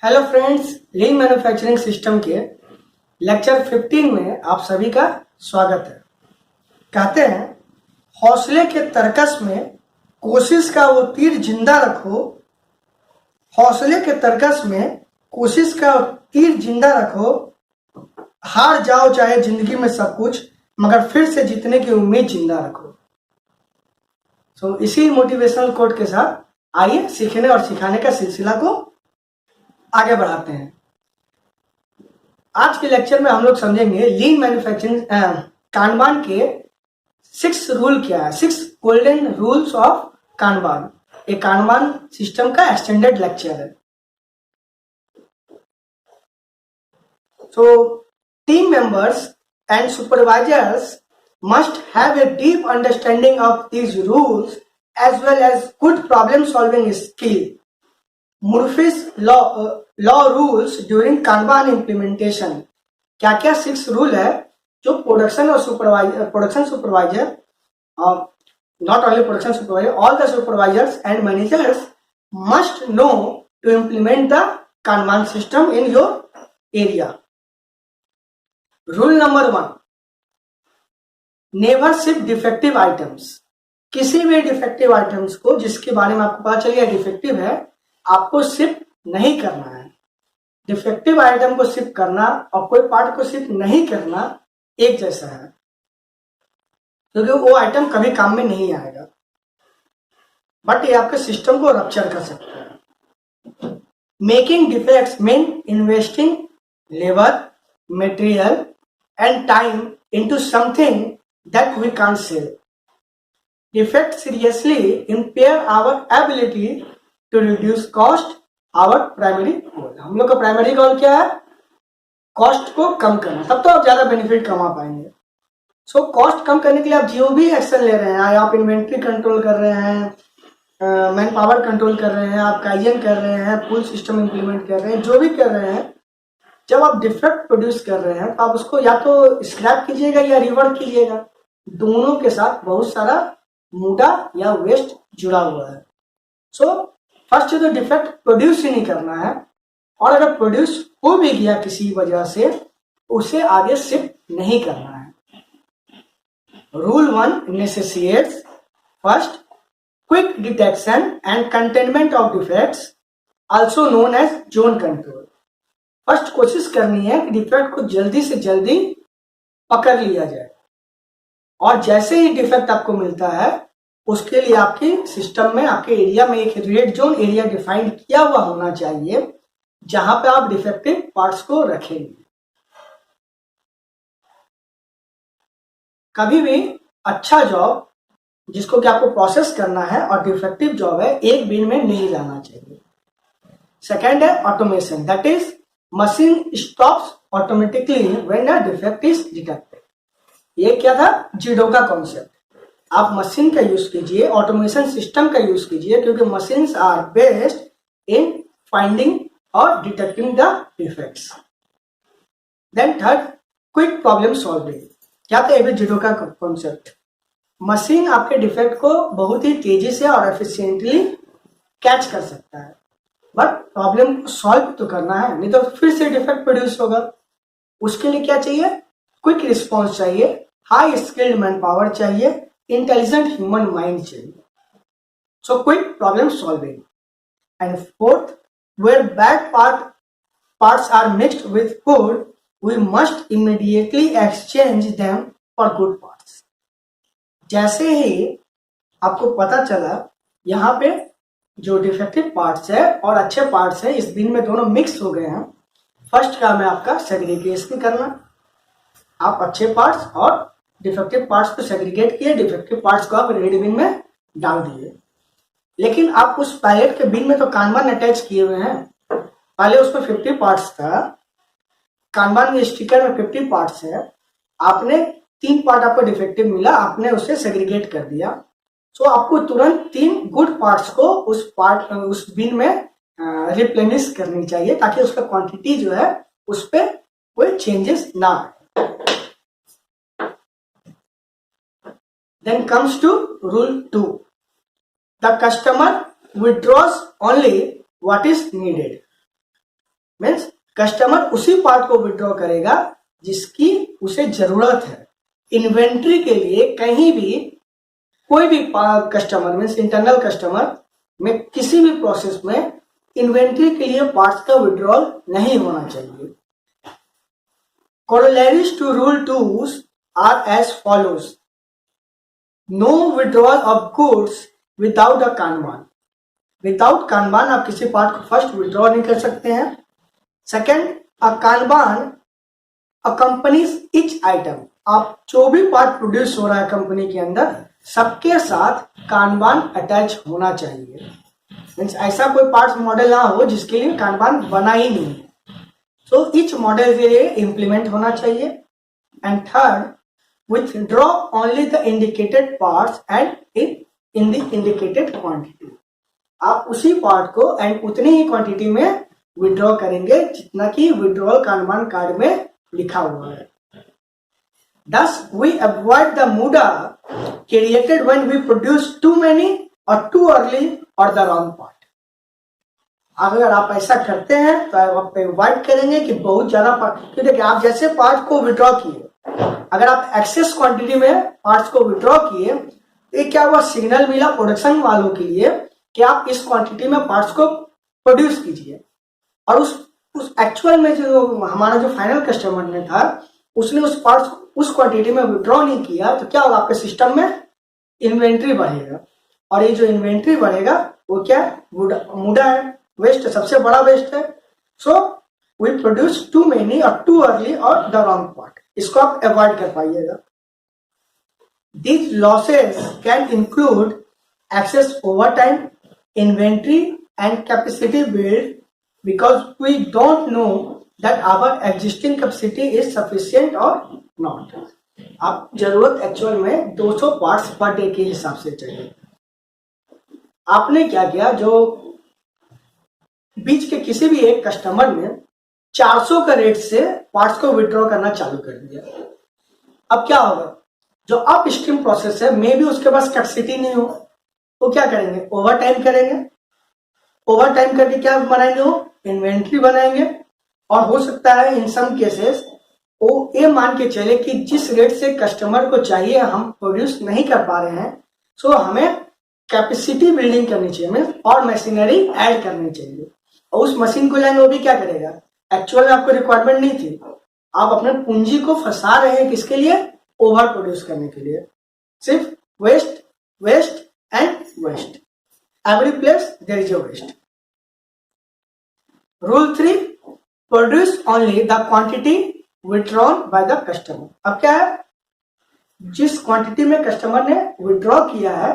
Hello friends, लीन manufacturing system के lecture 15 में आप सभी का स्वागत है। कहते हैं हौसले के तरकस में कोशिश का वो तीर जिंदा रखो। हौसले के तरकस में कोशिश का तीर जिंदा रखो। हार जाओ चाहे जिंदगी में सब कुछ, मगर फिर से जीतने की उम्मीद जिंदा रखो। तो इसी मोटिवेशनल कोट के साथ आइए सीखने और सिखाने का सिलसिला को आगे बढ़ाते हैं। आज के लेक्चर में हम लोग समझेंगे लीन मैन्युफैक्चरिंग कानबान के 6 रूल क्या है, 6 गोल्डन रूल्स ऑफ कानबान। एक कानबान सिस्टम का एक्सटेंडेड लेक्चर है। So team members and supervisors must have a deep understanding of these rules as well as good problem solving skill. Murphy's law rules during Kanban implementation. क्या क्या 6 rule है जो production supervisor not only production supervisor, all the supervisors and managers must know to implement the Kanban system in your area. Rule number 1, never ship defective items. किसी भी defective items को जिसके बारे में आपको पता चल गया डिफेक्टिव है, आपको शिप नहीं करना है। डिफेक्टिव आइटम को शिप करना और कोई पार्ट को शिप नहीं करना एक जैसा है, क्योंकि वो आइटम कभी काम में नहीं आएगा, बट ये आपके सिस्टम को रप्चर कर सकता है। Making defects mean investing labour, material and time into something that we can't sell. Defects seriously impair our ability to reduce cost. Our primary goal, हम लोग का प्राइमरी गोल क्या है? कॉस्ट को कम करना, तब तो आप ज्यादा बेनिफिट कमा पाएंगे। सो कॉस्ट कम करने के लिए आप जो भी एक्शन ले रहे हैं, आप इन्वेंट्री कंट्रोल कर रहे हैं, मैन पावर कंट्रोल कर रहे हैं, आप काइजन कर रहे हैं, पुल सिस्टम इंप्लीमेंट कर रहे हैं, जो भी कर रहे हैं, जब आप डिफेक्ट प्रोड्यूस कर रहे हैं तो आप उसको या तो स्क्रैप कीजिएगा या रिवर्ट कीजिएगा। दोनों के साथ बहुत सारा मुद्दा या वेस्ट जुड़ा हुआ है। सो फर्स्ट तो डिफेक्ट प्रोड्यूस ही नहीं करना है, और अगर प्रोड्यूस हो भी गया किसी वजह से, उसे आगे शिफ्ट नहीं करना है। Rule 1 necessitates first quick detection and containment of defects, also known as zone control. First कोशिश करनी है कि डिफेक्ट को जल्दी से जल्दी पकड़ लिया जाए, और जैसे ही डिफेक्ट आपको मिलता है उसके लिए आपके सिस्टम में, आपके एरिया में एक रेड जोन एरिया डिफाइन किया हुआ होना चाहिए, जहां पे आप डिफेक्टिव पार्ट्स को रखेंगे। कभी भी अच्छा जॉब जिसको कि आपको प्रोसेस करना है और डिफेक्टिव जॉब है, एक बिन में नहीं जाना चाहिए। सेकेंड है automation, that is machine stops automatically when a defect is detected. ये क्या था? जीडो का कॉन्सेप्ट। आप मशीन का यूज कीजिए, ऑटोमेशन सिस्टम का यूज कीजिए, क्योंकि machines are based in finding और detecting the defects. Then third, quick problem solving. क्या था? ये भी जीडो का कॉन्सेप्ट। मशीन आपके डिफेक्ट को बहुत ही तेजी से और एफिशिएंटली कैच कर सकता है, बट प्रॉब्लम को सॉल्व तो करना है, नहीं तो फिर से डिफेक्ट प्रोड्यूस होगा। उसके लिए क्या चाहिए? क्विक रिस्पॉन्स चाहिए, हाई स्किल्ड मैन पावर चाहिए, इंटेलिजेंट ह्यूमन माइंड चाहिए। So quick problem solving. And fourth, where bad parts are mixed with good, we must immediately exchange them for good parts. जैसे ही आपको पता चला यहाँ पे जो डिफेक्टिव पार्ट्स है और अच्छे पार्ट्स है, इस दिन में दोनों मिक्स हो गए हैं, फर्स्ट काम है आपका सेग्रीगेशन करना। आप अच्छे पार्ट्स और डिफेक्टिव पार्ट्स को सेग्रीगेट किए, डिफेक्टिव पार्ट्स को आप रेड बिन में डाल दिए। लेकिन आप उस पैलेट के बिन में तो कानबान अटैच किए हुए हैं। पहले उसमें 50 पार्ट्स था, कानबान के स्टिकर में 50 पार्ट्स है, आपने 3 पार्ट आपको डिफेक्टिव मिला, आपने उसे सेग्रीगेट कर दिया। सो आपको तुरंत 3 गुड पार्ट्स को उस बिन में रिप्लेनिश करनी चाहिए, ताकि उसका क्वांटिटी जो है उस पर कोई चेंजेस ना आए। Then comes to rule 2, the customer withdraws only what is needed. Means customer उसी पार्ट को विड्रॉ करेगा जिसकी उसे जरूरत है। इन्वेंट्री के लिए कहीं भी कोई भी कस्टमर मीन्स इंटरनल कस्टमर में किसी भी प्रोसेस में इन्वेंट्री के लिए पार्ट्स का विड्रॉल नहीं होना चाहिए। Corollaries to Rule 2 are as follows. No withdrawal of goods without a Kanban. Without Kanban आप किसी पार्ट को फर्स्ट विड्रॉ नहीं कर सकते हैं। सेकेंड, अ Kanban accompanies each item. आप जो भी पार्ट प्रोड्यूस हो रहा है कंपनी के अंदर सबके साथ कानबान अटैच होना चाहिए। मीन्स ऐसा कोई पार्ट्स मॉडल ना हो जिसके लिए कानबान बना ही नहीं है। सो ईच मॉडल के लिए इंप्लीमेंट होना चाहिए। And third, withdraw only the indicated parts and in the indicated quantity. आप उसी पार्ट को एंड उतनी ही क्वांटिटी में विड्रॉ करेंगे जितना कि विड्रॉल कानबान कार्ड में लिखा हुआ है। Thus, we avoid the muda created when we produce too many or too early or the wrong part. अगर आप ऐसा करते हैं तो आप अवॉइड करेंगे कि बहुत ज्यादा पार्ट, क्योंकि आप जैसे पार्ट को विड्रॉ किए, अगर आप एक्सेस क्वांटिटी में पार्ट्स को विड्रॉ किए तो ये क्या हुआ, सिग्नल मिला प्रोडक्शन वालों के लिए कि आप इस क्वांटिटी में पार्ट्स को प्रोड्यूस कीजिए, और उस एक्चुअल में जो हमारा जो फाइनल कस्टमर ने था उसने उस पार्ट्स उस क्वांटिटी में विड्रॉ नहीं किया, तो क्या होगा, आपके सिस्टम में इन्वेंट्री बढ़ेगा, और ये जो इन्वेंट्री बढ़ेगा वो क्या मुडा है, वेस्ट, सबसे बड़ा वेस्ट है। So we produce too many or too early or the wrong part, इसको आप अवॉइड कर पाइएगा। These losses can include excess overtime, inventory and capacity build because we don't know that our existing capacity is sufficient or not. आप जरूरत actual में 200 parts per day के हिसाब से चाहिए। आपने क्या किया, जो बीच के किसी भी एक कस्टमर ने 400 का रेट से पार्ट्स को विड्रॉ करना चालू कर दिया। अब क्या होगा, जो अप स्ट्रीम प्रोसेस है मे भी उसके पास कैपेसिटी नहीं हो, वो क्या करेंगे, ओवर टाइम करेंगे। ओवर टाइम करके क्या बनाएंगे, वो इन्वेंट्री बनाएंगे, और हो सकता है इन सम केसेस वो ये मान के चले कि जिस रेट से कस्टमर को चाहिए हम प्रोड्यूस नहीं कर पा रहे हैं, सो हमें कैपेसिटी बिल्डिंग करनी चाहिए, मीन और मशीनरी ऐड करनी चाहिए। और उस मशीन को लाएंगे, वो भी क्या करेगा, एक्चुअल में आपको रिक्वायरमेंट नहीं थी, आप अपने पूंजी को फंसा रहे हैं किसके लिए, ओवर प्रोड्यूस करने के लिए। सिर्फ waste waste and waste, every place there is a waste. Rule 3, produce only the quantity withdrawn by the customer. अब क्या है, जिस क्वांटिटी में कस्टमर ने विड्रॉ किया है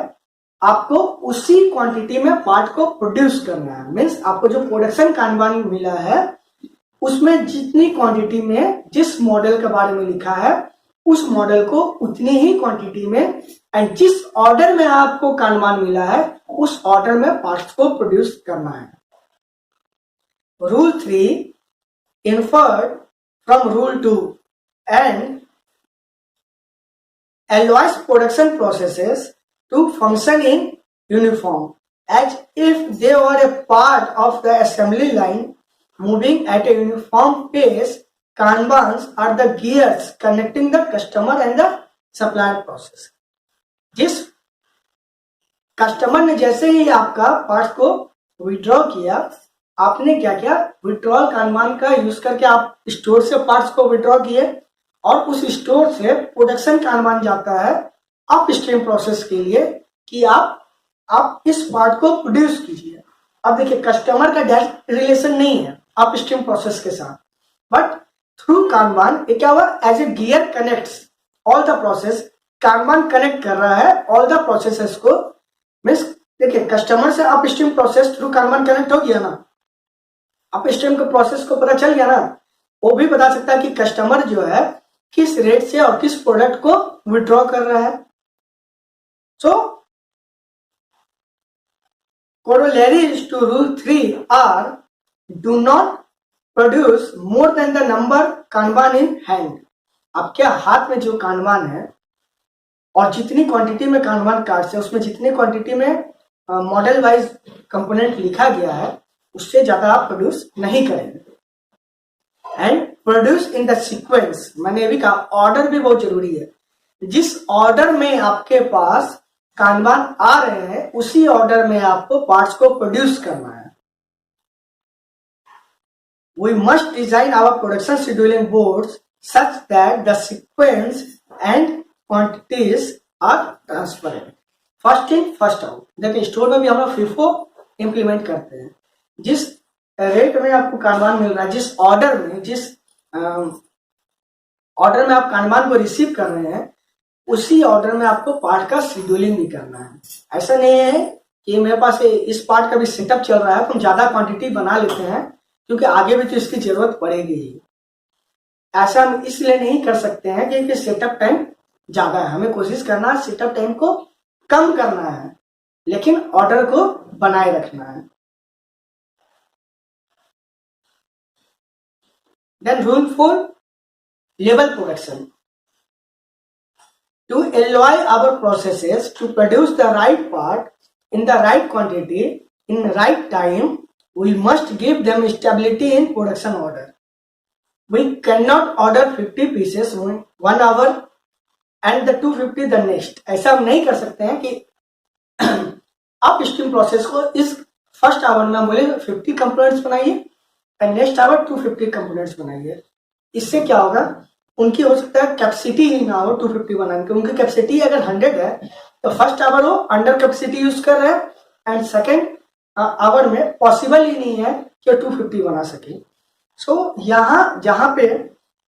आपको उसी क्वांटिटी में पार्ट को प्रोड्यूस करना है। मीन्स आपको जो प्रोडक्शन कानबान मिला है उसमें जितनी क्वांटिटी में जिस मॉडल के बारे में लिखा है उस मॉडल को उतनी ही क्वांटिटी में एंड जिस ऑर्डर में आपको कानबान मिला है उस ऑर्डर में पार्ट्स को प्रोड्यूस करना है। Rule 3 inferred from rule 2 and allows production processes to function in uniform as if they were a part of the assembly line moving at a uniform pace. Kanbans are the gears connecting the customer and the supplier process. जिस customer ने जैसे ही आपका parts को withdraw किया, आपने क्या किया, withdrawal Kanban का यूज करके आप स्टोर से पार्ट्स को विड्रॉ किए, और उस स्टोर से प्रोडक्शन कानबान जाता है अप स्ट्रीम प्रोसेस के लिए कि आप इस पार्ट को प्रोड्यूस कीजिए। अब देखिए कस्टमर का डायरेक्ट रिलेशन नहीं है अप स्ट्रीम प्रोसेस के साथ, बट थ्रू कानबान ये क्या हुआ, as a gear connects all the process, kanban connect कर रहा है ऑल द प्रोसेसेस को। मीन्स देखिए कस्टमर से up stream process through kanban connect हो गया ना, अप स्ट्रीम के प्रोसेस को पता चल गया ना, वो भी बता सकता है कि कस्टमर जो है किस रेट से और किस प्रोडक्ट को विड्रॉ कर रहा है। सो corollaries to rule 3 are do not produce more than the number Kanban in hand। आपके हाथ में जो कानबान है और जितनी क्वांटिटी में कानबान कार्ड्स है उसमें जितनी क्वांटिटी में मॉडल वाइज कंपोनेंट लिखा गया है उससे ज्यादा आप प्रोड्यूस नहीं करेंगे। And produce in the sequence, मैंने भी कहा ऑर्डर भी बहुत जरूरी है। जिस ऑर्डर में आपके पास कानबान आ रहे हैं उसी ऑर्डर में आपको पार्ट्स को प्रोड्यूस करना है। We must design our production scheduling boards such that the sequence and quantities are transparent. First in first out. देखिए स्टोर में भी हम लोग FIFO इम्प्लीमेंट करते हैं। जिस रेट में आपको कानबान मिल रहा है, जिस ऑर्डर में आप कानबान को रिसीव कर रहे हैं उसी ऑर्डर में आपको पार्ट का शेड्यूलिंग भी करना है। ऐसा नहीं है कि मेरे पास इस पार्ट का भी सेटअप चल रहा है तो हम ज्यादा क्वांटिटी बना लेते हैं क्योंकि आगे भी तो इसकी जरूरत पड़ेगी ही। ऐसा हम इसलिए नहीं कर सकते हैं क्योंकि सेटअप टाइम ज्यादा है। हमें कोशिश करना है सेटअप टाइम को कम करना है लेकिन ऑर्डर को बनाए रखना है। Then rule 4, level production. To allow our processes to produce the right part in the right quantity in the right time, we must give them stability in production order. We cannot order 50 pieces 1 hour and the 250 the next. ऐसा हम नहीं कर सकते हैं कि आप steam process को इस फर्स्ट आवर में बोले 50 कंपोनेंट्स बनाइए और नेक्स्ट आवर 250 कंपोनेंट्स बनाइए। इससे क्या होगा, उनकी हो सकता है कैपेसिटी ही ना हो 250 बनाने की। उनकी कैपेसिटी अगर 100 है तो फर्स्ट आवर वो अंडर कैपेसिटी यूज कर रहे हैं एंड सेकेंड आवर में पॉसिबल ही नहीं है कि 250 बना सके। सो यहाँ जहाँ पे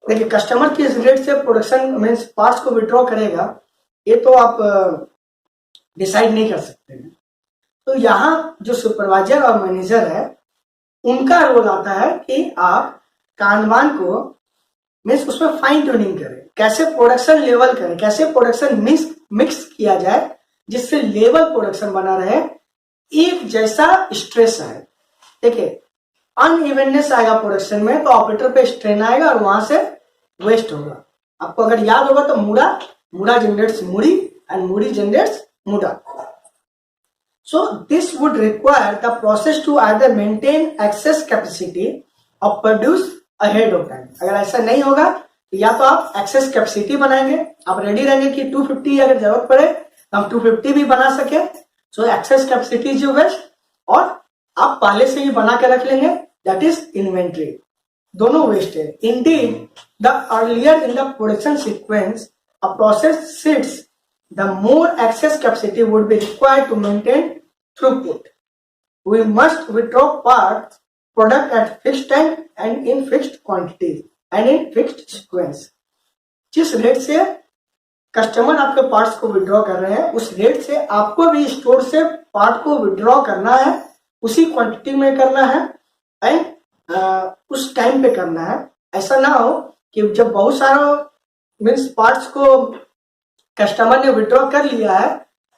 देखिए कस्टमर किस रेट से प्रोडक्शन मीन्स पार्ट्स को विड्रॉ करेगा ये तो आप डिसाइड नहीं कर सकते हैं। तो यहाँ जो सुपरवाइजर और मैनेजर है उनका रोल आता है कि आप कानबान को मीन्स उसमें फाइन ट्यूनिंग करें, कैसे प्रोडक्शन लेवल करें, कैसे प्रोडक्शन मिक्स किया जाए जिससे लेवल प्रोडक्शन बना रहे, एक जैसा स्ट्रेस है। देखिए अनइवननेस आएगा प्रोडक्शन में तो ऑपरेटर पे स्ट्रेन आएगा और वहां से वेस्ट होगा। आपको अगर याद होगा तो मुड़ा जनरेट्स मुड़ी and muri generates mura. So this would require the process to either maintain excess capacity or produce ahead of time. अगर ऐसा नहीं होगा तो या तो आप एक्सेस कैपेसिटी बनाएंगे, आप रेडी रहेंगे कि 250 अगर जरूरत पड़े तो हम 250 भी बना सके। सो एक्सेस कैपेसिटी जो वेस्ट और आप पहले से ही बना के रख लेंगे दैट इज इन्वेंट्री, दोनों वेस्ट है। Indeed the earlier in the production sequence a process sits the more excess capacity would be required to maintain throughput. We must withdraw part product at fixed time and in fixed quantity and in fixed sequence। जिस rate से customer आपके parts को withdraw कर रहे हैं उस rate से आपको भी स्टोर से पार्ट को विड्रॉ करना है, उसी क्वांटिटी में करना है एंड उस टाइम पे करना है। ऐसा ना हो कि जब बहुत सारा मीन्स पार्ट्स को कस्टमर ने विड्रॉ कर लिया है,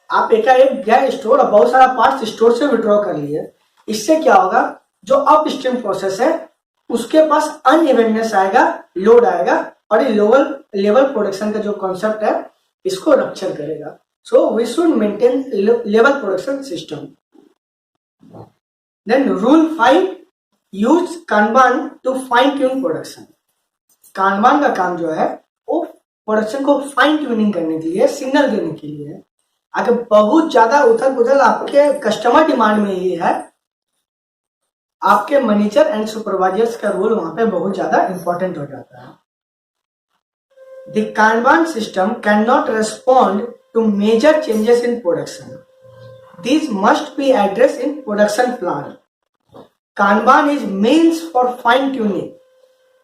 आप एकाएक गए स्टोर और बहुत सारा पार्ट्स स्टोर से विड्रॉ कर लिए। इससे क्या होगा, जो अपस्ट्रीम प्रोसेस है उसके पास अनइवननेस आएगा, लोड आएगा और ये लेवल प्रोडक्शन का जो कॉन्सेप्ट है इसको रप्चर करेगा। So we should maintain level production system. Then rule 5, use kanban to fine tune production. Kanban का काम जो है वो प्रोडक्शन को फाइन ट्यूनिंग करने के लिए, सिग्नल देने के लिए। अगर बहुत ज्यादा उथल पुथल आपके कस्टमर डिमांड में ये है, आपके मैनेजर एंड सुपरवाइजर्स का रोल वहां पे बहुत ज्यादा इंपॉर्टेंट हो जाता है। The kanban system can not respond to major changes in production, this must be address in production plan. Kanban is means for fine tuning.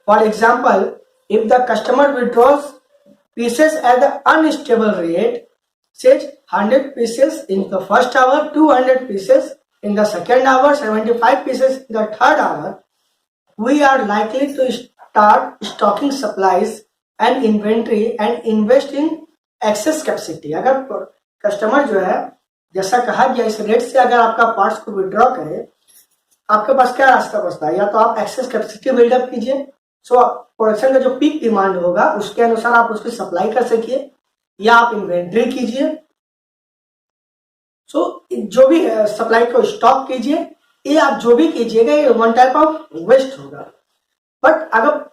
For example, if the customer withdraws pieces at the unstable rate, says 100 pieces in the first hour, 200 pieces in the second hour, 75 pieces in the third hour, we are likely to start stocking supplies and inventory and invest in excess capacity। अगर customer जो है जैसा कहा गया इस rate से अगर आपका पार्ट्स को विड्रॉ करे, आपके पास क्या रास्ता बचता है, या तो आप एक्सेस कैपेसिटी बिल्डअप कीजिए, सो प्रोडक्शन का जो पीक डिमांड होगा उसके अनुसार आप उसकी सप्लाई कर सकिए, या आप इन्वेंट्री कीजिए। सो जो भी सप्लाई को स्टॉक कीजिए, ये आप जो भी कीजिएगा ये वन टाइप ऑफ वेस्ट होगा। बट अगर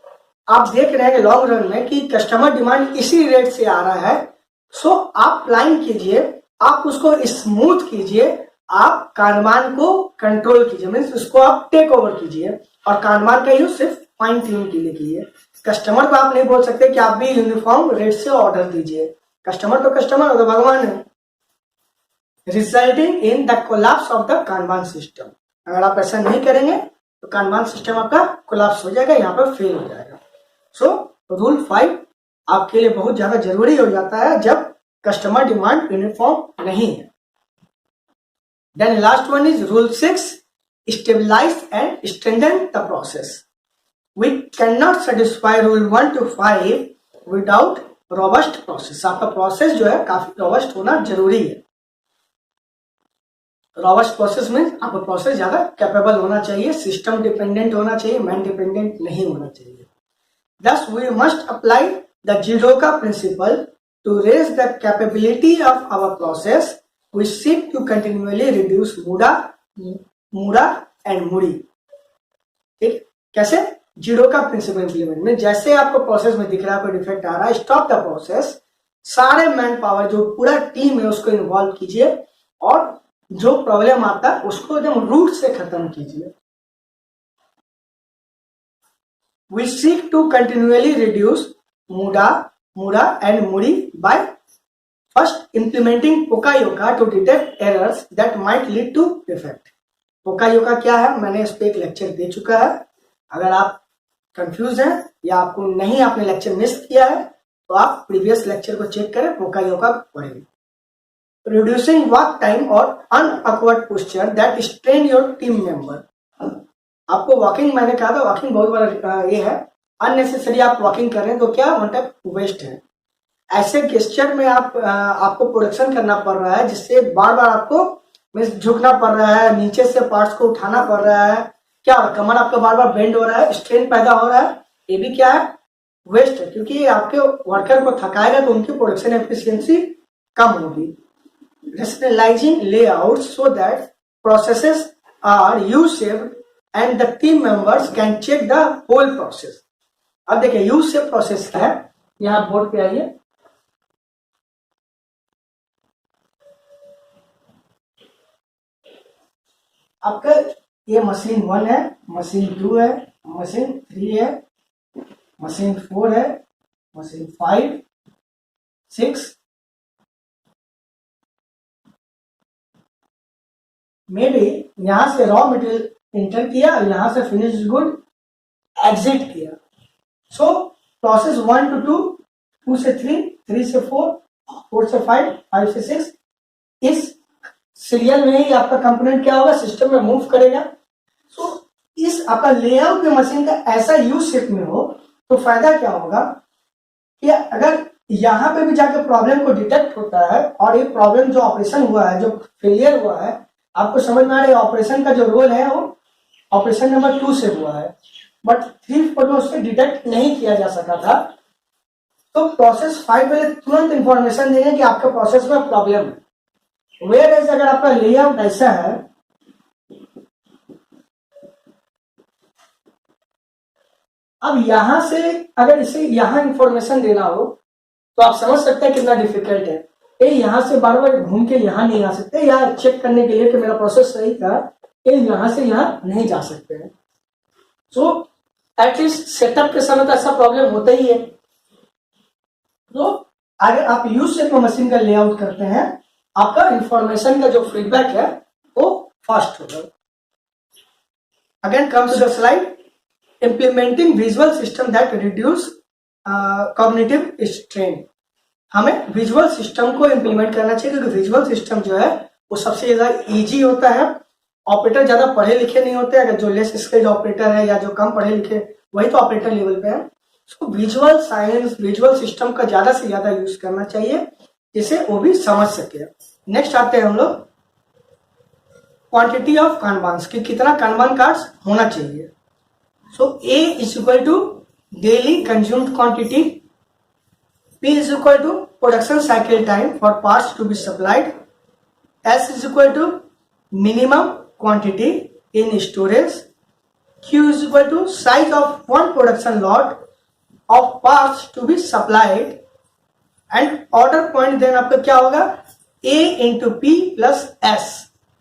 आप देख रहे हैं लॉन्ग रन में कि कस्टमर डिमांड इसी रेट से आ रहा है, सो आप प्लान कीजिए, आप उसको स्मूथ कीजिए, आप कानमान को कंट्रोल कीजिए, मीन्स उसको आप टेक ओवर कीजिए, और कानमान का यूज सिर्फ फाइन ट्यून के लिए कीजिए। कस्टमर को आप नहीं बोल सकते कि आप भी यूनिफॉर्म रेट से ऑर्डर दीजिए, कस्टमर तो कस्टमर और तो भगवान है। Resulting in the collapse of the kanban system, अगर आप ऐसा नहीं करेंगे तो कानमान सिस्टम आपका कोलैप्स हो जाएगा, यहाँ पर फेल हो जाएगा। सो रूल 5 आपके लिए बहुत ज्यादा जरूरी हो जाता है जब कस्टमर डिमांड यूनिफॉर्म नहीं है। Then last one is rule 6, stabilize and strengthen the process. We can not satisfy rule 1 to 5 without robust process. आपका प्रोसेस जो है काफी रोबस्ट होना जरूरी है। रोबस्ट प्रोसेस में आपका प्रोसेस ज्यादा कैपेबल होना चाहिए, सिस्टम डिपेंडेंट होना चाहिए, मैन डिपेंडेंट नहीं होना चाहिए। Thus, we must apply the Jidoka principle to raise the capability of our process. We seek to continually reduce Mura and Muri. ठीक, कैसे? जिडोका प्रिंसिपल इंप्लीमेंट में जैसे आपको प्रोसेस में दिख रहा है कोई डिफेक्ट आ रहा है, स्टॉप द प्रोसेस, सारे मैन पावर जो पूरा टीम है उसको इन्वॉल्व कीजिए और जो प्रॉब्लम आता है उसको एकदम रूट से खत्म कीजिए। We seek to continually reduce Mura and Muri by first implementing Pokayoka to detect errors that might lead to defect. Pokayoka क्या है, मैंने इस पे एक लेक्चर दे चुका है। अगर आप कंफ्यूज हैं या आपको नहीं, आपने लेक्चर मिस किया है तो आप प्रीवियस लेक्चर को चेक करें, पोकायोका पढ़ें। रिड्यूसिंग वॉक टाइम और awkward posture that strain your team member. आपको वॉकिंग, मैंने कहा था वॉकिंग बहुत बड़ा ये है, अननेसेसरी आप वॉकिंग कर रहे हैं तो क्या वन टाइप वेस्ट है। ऐसे गेस्चर में आपको प्रोडक्शन करना पड़ रहा है जिससे बार बार आपको झुकना पड़ रहा है, नीचे से पार्ट्स को उठाना पड़ रहा है, क्या कमर आपका बार बार बेंड हो रहा है, स्ट्रेन पैदा हो रहा है, ये भी क्या है, वेस्ट है, क्योंकि ये आपके वर्कर को थकाएगा तो उनकी प्रोडक्शन एफिशिएंसी कम होगी। Rationalizing layout so that processes are U shaped and the team members can check the whole process. अब देखिए यूज से प्रोसेस क्या है, यहां बोर्ड पे आइए। आपका ये मशीन 1 है, मशीन 2 है, मशीन 3 है, मशीन 4 है, मशीन 5, 6, मे बी यहां से रॉ मटेरियल इंटर किया, यहां से फिनिश गुड एग्जिट किया। सो प्रोसेस 1 to 2, 2 से 3, 3 से 4, 4 से 5, 5 से 6, इस सीरियल में ही आपका कंपोनेंट क्या होगा, सिस्टम में मूव करेगा। सो इस आपका लेआउट में मशीन का ऐसा यूज शेप में हो तो फायदा क्या होगा कि अगर यहां पे भी जाकर प्रॉब्लम को डिटेक्ट होता है और ये प्रॉब्लम जो ऑपरेशन हुआ है, जो फेलियर हुआ है, आपको समझ में आ रहा है ऑपरेशन का जो रोल है वो ऑपरेशन नंबर 2 से हुआ है, बट 3, 4 में उससे डिटेक्ट नहीं किया जा सका था। तो प्रोसेस 5 वाले तुरंत इंफॉर्मेशन देंगे कि आपके प्रोसेस में प्रॉब्लम है। वेयर एज अगर आपका लेआउट ऐसा है, अब यहां से अगर इसे यहां इंफॉर्मेशन देना हो तो आप समझ सकते हैं कितना डिफिकल्ट है। ये यहां से बार बार घूम के यहां नहीं आ सकते, या चेक करने के लिए कि मेरा प्रोसेस सही था, ये यहां से यहां नहीं जा सकते हैं। सो एटलीस्ट सेटअप के समय तो ऐसा प्रॉब्लम होता ही है। तो अगर आप यूज से मशीन का लेआउट करते हैं, आपका इंफॉर्मेशन का जो फीडबैक है वो फास्ट होगा। Again comes to the slide, implementing visual system that reduce cognitive strain। हमें विजुअल सिस्टम को इंप्लीमेंट करना चाहिए क्योंकि विजुअल सिस्टम जो है वो सबसे ज्यादा इजी होता है। ऑपरेटर ज्यादा पढ़े लिखे नहीं होते, अगर जो लेस स्किल्ड ऑपरेटर है या जो कम पढ़े लिखे वही तो ऑपरेटर लेवल पे है। उसको विजुअल साइंस, विजुअल सिस्टम का ज्यादा से ज्यादा यूज करना चाहिए जिससे वो भी समझ सके। नेक्स्ट आते हैं हम लोग क्वांटिटी ऑफ कानबान की, कितना कानबान कार्ड्स होना चाहिए। So A is equal to daily consumed quantity, P is equal to production cycle time for parts to be supplied, S is equal to minimum quantity in storage, Q is equal to size of one production lot of parts to be supplied and order point then आपका क्या होगा A into P plus S,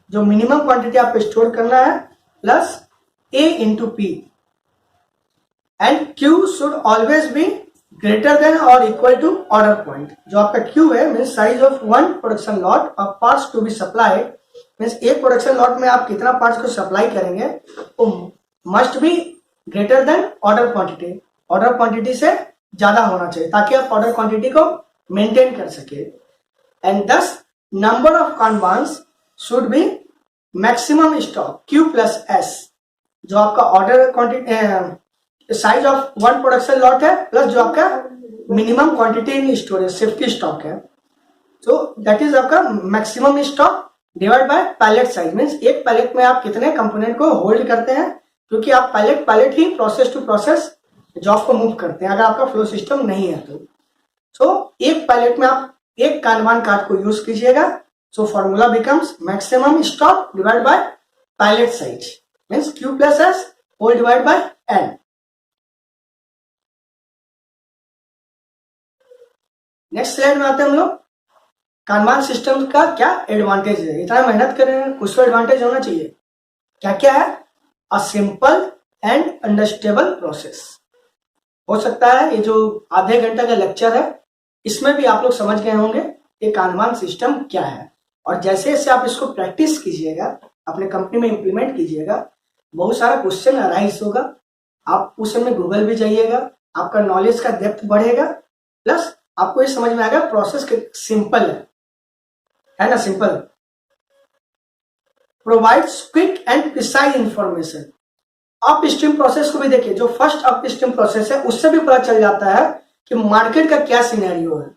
जो minimum quantity आपको store करना है plus A into P, and Q should always be greater than or equal to order point. जो आपका Q है means size of one production lot of parts to be supplied, means एक production lot में आप कितना parts को supply करेंगे वो must be greater than order quantity, order quantity से ज्यादा होना चाहिए ताकि आप ऑर्डर क्वांटिटी को मेंटेन कर सके। And this number of kanbans should be maximum stock Q plus S, जो आपका order quantity size of one production lot है प्लस जो आपका minimum quantity in storage safety stock है, सो दैट इज आपका maximum stock divide by pallet size, means एक pallet में आप कितने कंपोनेंट को होल्ड करते हैं, क्योंकि आप पैलेट ही प्रोसेस टू प्रोसेस जॉब को मूव करते हैं अगर आपका फ्लो सिस्टम नहीं है तो। सो एक पैलेट में आप एक कानबान कार्ड को यूज कीजिएगा, so formula becomes maximum stock divide by pallet size means Q plus S whole divide by N। Next slide में आते हैं हम लोग, कानबान सिस्टम का क्या एडवांटेज है। इतना मेहनत कर रहे हैं कुछ तो एडवांटेज होना चाहिए। क्या क्या है? A simple and understandable process. हो सकता है ये जो आधे घंटे का लेक्चर है इसमें भी आप लोग समझ गए होंगे ये कानबान सिस्टम क्या है, और जैसे जैसे आप इसको प्रैक्टिस कीजिएगा अपने कंपनी में इम्प्लीमेंट कीजिएगा, बहुत सारा क्वेश्चन अराइज होगा, आप उस समय गूगल भी जाइएगा, आपका नॉलेज का डेप्थ बढ़ेगा, प्लस आपको ये समझ में आएगा प्रोसेस सिंपल है ना, simple provides quick and precise information. Up stream process को भी देखिए, जो फर्स्ट अप स्ट्रीम प्रोसेस है उससे भी पता चल जाता है कि मार्केट का क्या सिनेरियो है।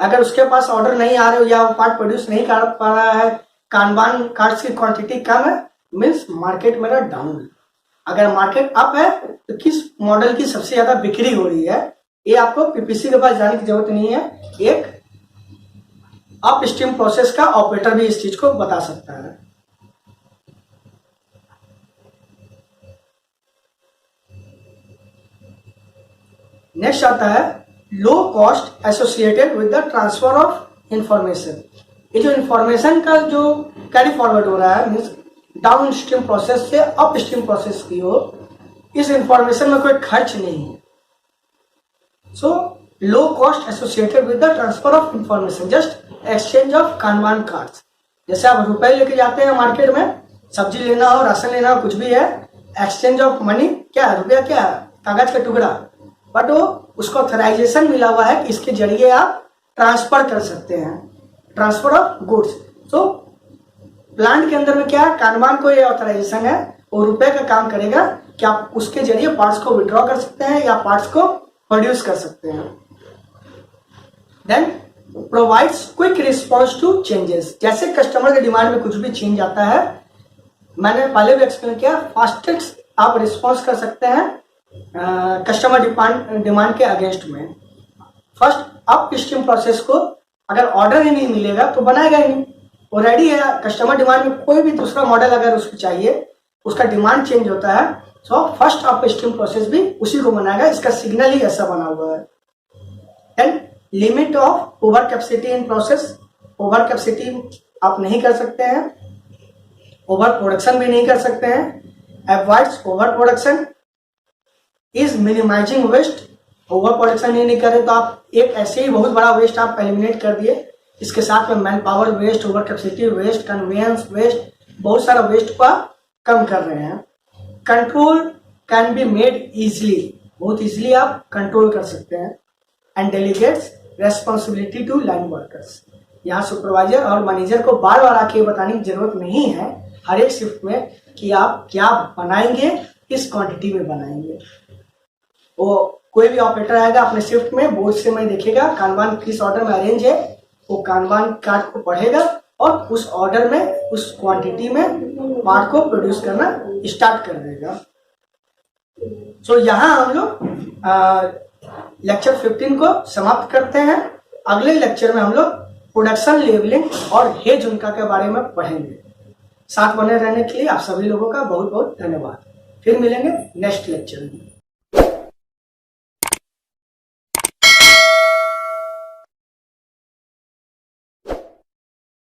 अगर उसके पास ऑर्डर नहीं आ रहे हो या वो पार्ट प्रोड्यूस नहीं कर पा रहा है, कानबान कार्ड्स की क्वांटिटी कम है, मीन्स मार्केट मेरा डाउन है। अगर मार्केट अप है तो किस मॉडल की सबसे ज्यादा बिक्री हो रही है, ये आपको पीपीसी के पास जाने की जरूरत नहीं है, एक अप स्ट्रीम प्रोसेस का ऑपरेटर भी इस चीज को बता सकता है। नेक्स्ट आता है लो cost associated with the transfer of information. ये जो इंफॉर्मेशन का जो कैरी फॉरवर्ड हो रहा है मीन्स डाउन स्ट्रीम प्रोसेस से अप स्ट्रीम प्रोसेस की हो, इस इंफॉर्मेशन में कोई खर्च नहीं है। So low cost associated with the transfer of information, just exchange of kanban cards. जैसे आप रुपए लेके जाते हैं मार्केट में, सब्जी लेना हो, राशन लेना हो, कुछ भी है, एक्सचेंज ऑफ मनी क्या है, रुपया क्या है, कागज का टुकड़ा, बट वो उसको ऑथराइजेशन मिला हुआ है कि इसके जरिए आप ट्रांसफर कर सकते हैं, transfer of goods. So plant के अंदर में क्या है, कानबान को ये ऑथराइजेशन है, वो रुपए का काम करेगा कि आप उसके जरिए पार्ट्स को विड्रॉ कर सकते हैं या पार्ट्स को प्रोड्यूस कर सकते हैं। Then provides quick response to changes. जैसे कस्टमर के डिमांड में कुछ भी चेंज आता है, मैंने पहले भी एक्सप्लेन किया, फास्टेस्ट आप रिस्पॉन्स कर सकते हैं कस्टमर डिमांड के अगेंस्ट में। फर्स्ट अप स्ट्रीम प्रोसेस को अगर ऑर्डर ही नहीं मिलेगा तो बनाएगा ही नहीं, वो रेडी है। कस्टमर डिमांड में कोई भी दूसरा मॉडल अगर उसको चाहिए, उसका डिमांड चेंज होता है, so first up stream process भी उसी को बनाएगा, इसका सिग्नल ही ऐसा बना हुआ है। And limit of over capacity in process. Over capacity आप नहीं कर सकते हैं, ओवर प्रोडक्शन भी नहीं कर सकते हैं। Avoids over production, is minimizing waste. Over production ही नहीं करें तो आप एक ऐसे ही बहुत बड़ा वेस्ट आप एलिमिनेट कर दिए, इसके साथ में man power waste, over capacity waste, conveyance waste, बहुत सारा वेस्ट को आप कम कर रहे हैं। Control can be made easily, बहुत इजिली आप कंट्रोल कर सकते हैं। And delegates responsibility to line workers. यहाँ सुपरवाइजर और मैनेजर को बार बार आके बताने की जरूरत नहीं है हर एक शिफ्ट में कि आप क्या बनाएंगे, किस क्वांटिटी में बनाएंगे। वो कोई भी ऑपरेटर आएगा अपने शिफ्ट में, बोर्ड से मैं देखेगा कानबान किस ऑर्डर में अरेंज है, वो कानबान कार्ड को पढ़ेगा और उस ऑर्डर में, उस क्वांटिटी में पार्ट को प्रोड्यूस करना स्टार्ट कर देगा। सो यहाँ हम लोग लेक्चर 15 को समाप्त करते हैं। अगले लेक्चर में हम लोग प्रोडक्शन लेवलिंग और हेज उनका के बारे में पढ़ेंगे। साथ बने रहने के लिए आप सभी लोगों का बहुत बहुत धन्यवाद। फिर मिलेंगे नेक्स्ट लेक्चर में।